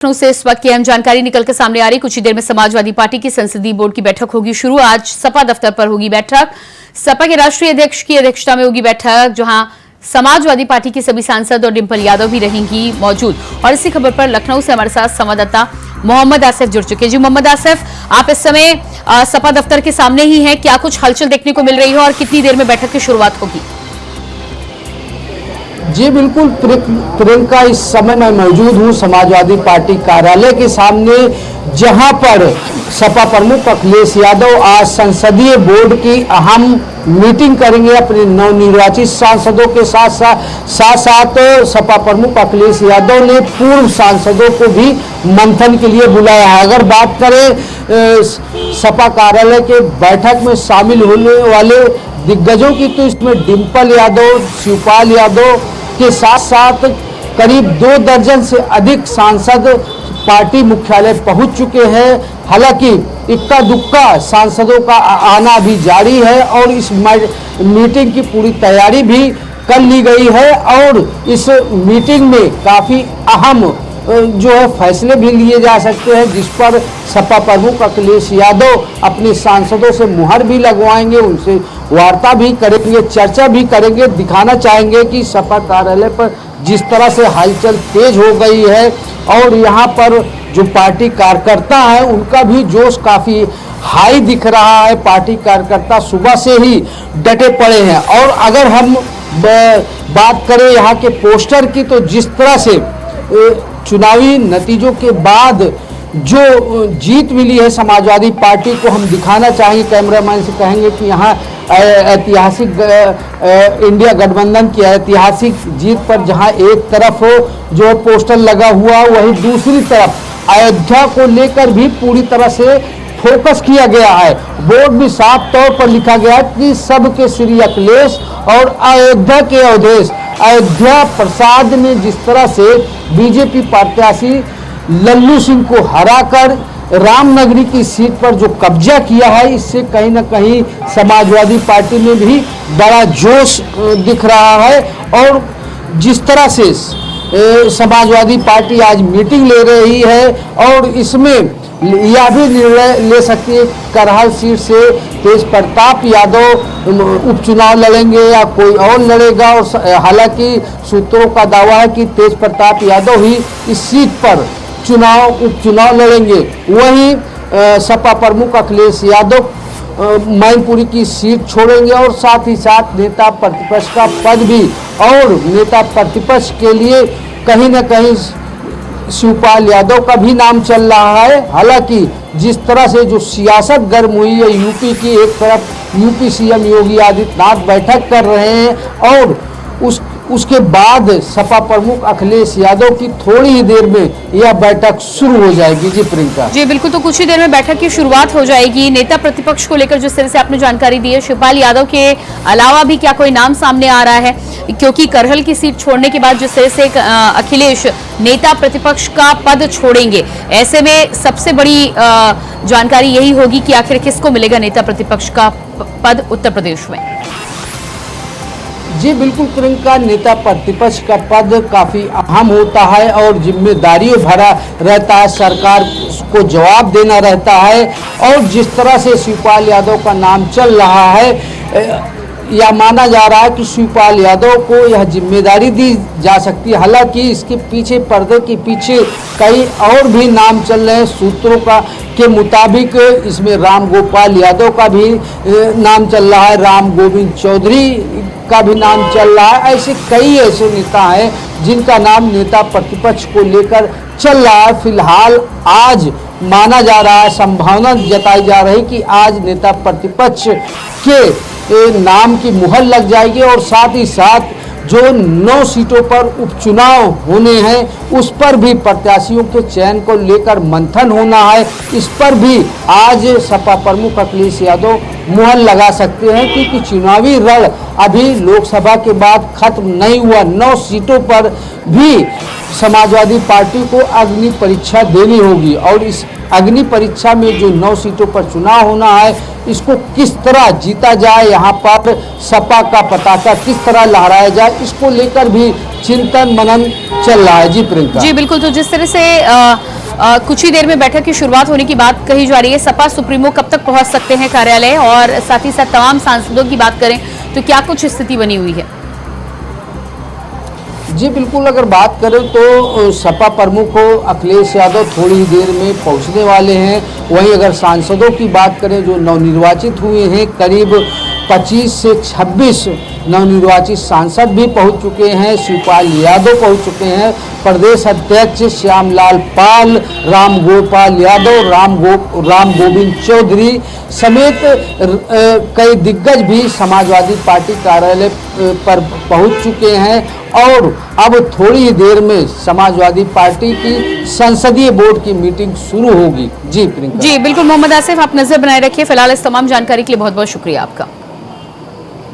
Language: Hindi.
से इस वक्त की अहम जानकारी निकल कर सामने आ रही। कुछ ही देर में समाजवादी पार्टी की संसदीय बोर्ड की बैठक होगी शुरू। आज सपा दफ्तर पर होगी बैठक। सपा के राष्ट्रीय अध्यक्ष की अध्यक्षता में होगी बैठक, जहां समाजवादी पार्टी की सभी सांसद और डिंपल यादव भी रहेंगी मौजूद। और इसी खबर पर लखनऊ से हमारे साथ संवाददाता मोहम्मद आसिफ जुड़ चुके हैं। जी मोहम्मद आसिफ, आप इस समय सपा दफ्तर के सामने ही हैं, क्या कुछ हलचल देखने को मिल रही है और कितनी देर में बैठक की शुरुआत होगी? जी बिल्कुल प्रियंका, इस समय मैं मौजूद हूँ समाजवादी पार्टी कार्यालय के सामने, जहां पर सपा प्रमुख अखिलेश यादव आज संसदीय बोर्ड की अहम मीटिंग करेंगे अपने नवनिर्वाचित सांसदों के साथ सपा प्रमुख अखिलेश यादव ने पूर्व सांसदों को भी मंथन के लिए बुलाया है। अगर बात करें सपा कार्यालय के बैठक में शामिल होने वाले दिग्गजों की, तो इसमें डिंपल यादव, शिवपाल यादव के साथ साथ करीब 2 दर्जन से अधिक सांसद पार्टी मुख्यालय पहुंच चुके हैं। हालांकि इक्का दुक्का सांसदों का आना भी जारी है और इस मीटिंग की पूरी तैयारी भी कर ली गई है और इस मीटिंग में काफ़ी अहम जो है फैसले भी लिए जा सकते हैं, जिस पर सपा प्रमुख अखिलेश यादव अपने सांसदों से मुहर भी लगवाएंगे, उनसे वार्ता भी करेंगे, चर्चा भी करेंगे, दिखाना चाहेंगे कि सपा कार्यालय पर जिस तरह से हलचल तेज हो गई है और यहाँ पर जो पार्टी कार्यकर्ता है उनका भी जोश काफ़ी हाई दिख रहा है। पार्टी कार्यकर्ता सुबह से ही डटे पड़े हैं। और अगर हम बात करें यहाँ के पोस्टर की, तो जिस तरह से चुनावी नतीजों के बाद जो जीत मिली है समाजवादी पार्टी को, हम दिखाना चाहेंगे, कैमरामैन से कहेंगे कि यहाँ ऐतिहासिक इंडिया गठबंधन की ऐतिहासिक जीत पर जहाँ एक तरफ जो पोस्टर लगा हुआ, वहीं दूसरी तरफ अयोध्या को लेकर भी पूरी तरह से फोकस किया गया है। बोर्ड भी साफ तौर पर लिखा गया कि सबके श्री अखिलेश और अयोध्या के अवधेश। अयोध्या प्रसाद ने जिस तरह से बीजेपी प्रत्याशी लल्लू सिंह को हराकर रामनगरी की सीट पर जो कब्जा किया है, इससे कहीं ना कहीं समाजवादी पार्टी में भी बड़ा जोश दिख रहा है। और जिस तरह से समाजवादी पार्टी आज मीटिंग ले रही है और इसमें यह भी निर्णय ले सकती है करहल सीट से तेज प्रताप यादव उपचुनाव लड़ेंगे या कोई और लड़ेगा। और हालांकि सूत्रों का दावा है कि तेज प्रताप यादव ही इस सीट पर उपचुनाव लड़ेंगे। वहीं सपा प्रमुख अखिलेश यादव मैनपुरी की सीट छोड़ेंगे और साथ ही साथ नेता प्रतिपक्ष का पद भी, और नेता प्रतिपक्ष के लिए कहीं ना कहीं शिवपाल यादव का भी नाम चल रहा है। हालांकि जिस तरह से जो सियासत गर्म हुई है यूपी की, एक तरफ यूपी सीएम योगी आदित्यनाथ बैठक कर रहे हैं और उसके बाद सपा प्रमुख अखिलेश यादव की थोड़ी ही देर में यह बैठक शुरू हो जाएगी। जी प्रियंका। जी बिल्कुल, तो कुछ ही देर में बैठक की शुरुआत हो जाएगी। नेता प्रतिपक्ष को लेकर जिस तरह से आपने जानकारी दी है, शिवपाल यादव के अलावा भी क्या कोई नाम सामने आ रहा है? क्योंकि करहल की सीट छोड़ने के बाद जिस तरह से अखिलेश नेता प्रतिपक्ष का पद छोड़ेंगे, ऐसे में सबसे बड़ी जानकारी यही होगी कि आखिर किसको मिलेगा नेता प्रतिपक्ष का पद उत्तर प्रदेश में। जी बिल्कुल प्रियंका, नेता प्रतिपक्ष का पद काफ़ी अहम होता है और जिम्मेदारियों भरा रहता है, सरकार को जवाब देना रहता है। और जिस तरह से शिवपाल यादव का नाम चल रहा है, यह माना जा रहा है कि शिवपाल यादव को यह जिम्मेदारी दी जा सकती है। हालांकि इसके पीछे, पर्दे के पीछे कई और भी नाम चल रहे हैं। सूत्रों के मुताबिक इसमें राम गोपाल यादव का भी नाम चल रहा है, राम गोविंद चौधरी का भी नाम चल रहा है। ऐसे कई ऐसे नेता हैं जिनका नाम नेता प्रतिपक्ष को लेकर चल रहा है। फिलहाल आज माना जा रहा है, संभावना जताई जा रही कि आज नेता प्रतिपक्ष के नाम की मुहर लग जाएगी और साथ ही साथ जो 9 सीटों पर उपचुनाव होने हैं उस पर भी प्रत्याशियों के चयन को लेकर मंथन होना है। इस पर भी आज सपा प्रमुख अखिलेश यादव मुहर लगा सकते हैं, क्योंकि चुनावी रण अभी लोकसभा के बाद खत्म नहीं हुआ। 9 सीटों पर भी समाजवादी पार्टी को अग्नि परीक्षा देनी होगी और इस अग्नि परीक्षा में जो 9 सीटों पर चुनाव होना है, इसको किस तरह जीता जाए, यहाँ पर सपा का पताका किस तरह लहराया जाए, इसको लेकर भी चिंतन मनन चल रहा है। जी प्रियंका। जी बिल्कुल, तो जिस तरह से कुछ ही देर में बैठक की शुरुआत होने की बात कही जा रही है, सपा सुप्रीमो कब तक पहुंच सकते हैं कार्यालय, और साथ ही साथ तमाम सांसदों की बात करें तो क्या कुछ स्थिति बनी हुई है? जी बिल्कुल, अगर बात करें तो सपा प्रमुख अखिलेश यादव थोड़ी ही देर में पहुंचने वाले हैं। वहीं अगर सांसदों की बात करें जो नवनिर्वाचित हुए हैं, करीब 25 से 26 नवनिर्वाचित सांसद भी पहुंच चुके हैं। शिवपाल यादव पहुंच चुके हैं। प्रदेश अध्यक्ष श्यामलाल पाल, राम गोपाल यादव, राम गोविंद चौधरी समेत कई दिग्गज भी समाजवादी पार्टी कार्यालय पर पहुंच चुके हैं और अब थोड़ी ही देर में समाजवादी पार्टी की संसदीय बोर्ड की मीटिंग शुरू होगी। जी प्रियंका। जी बिल्कुल, मोहम्मद आसिफ, आप नजर बनाए रखिए। फिलहाल इस तमाम जानकारी के लिए बहुत बहुत शुक्रिया आपका।